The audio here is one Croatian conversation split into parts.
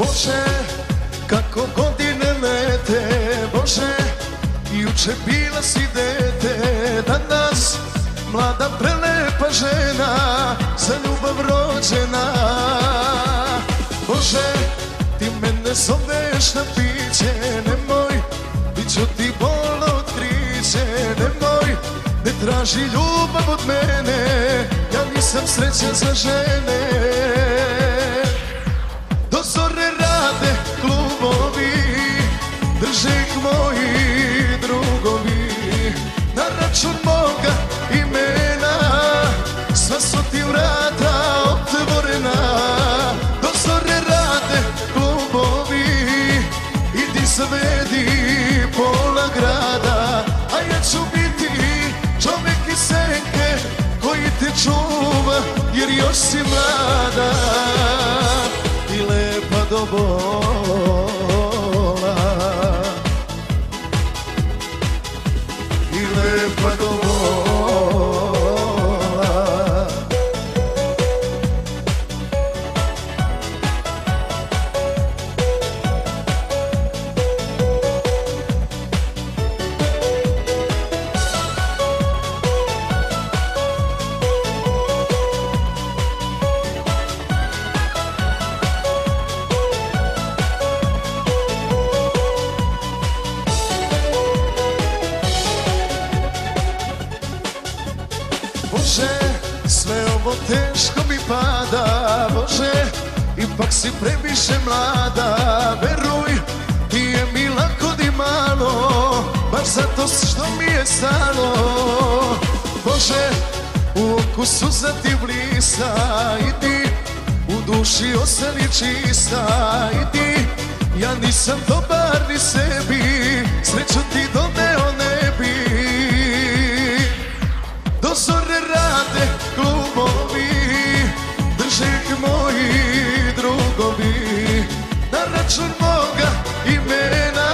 Bože, kako godine lete, Bože, juče bila si dete, danas mlada prelepa žena, za ljubav rođena. Bože, ti mene zoveš na piće, nemoj, bit ću ti bol otkriće, nemoj, ne traži ljubav od mene, ja nisam srećan za žene. Do zore rade klubovi, drže ih moji drugovi, na račun moga imena, sva su ti vrata otvorena. Do zore rade klubovi, idi zavedi pola grada, a ja ću biti čovjek iz senke koji te čuva, jer još si mlada i lepa do bola, i lepa do bola. Bože, sve ovo teško mi pada, Bože, ipak si previše mlada, veruj, ti je mi lako di malo, baš zato što mi je stalo. Bože, u oku suza ti blisa, idi, u duši ostani čista, idi, ja nisam dobar ni sebi, sreću ti doneo ne bi. Do zore rade klubovi, drže ih moji drugovi, na račun moga imena,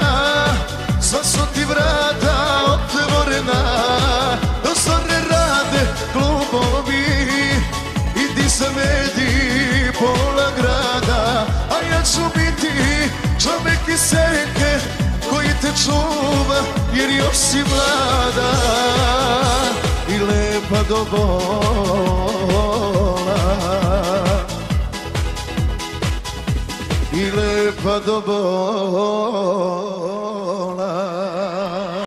sva su ti vrata otvorena. Do zore rade klubovi, idi zavedi pola grada, a ja ću biti čovjek iz senke koji te čuva, jer još si mlada i lepa do bola, i lepa do bola.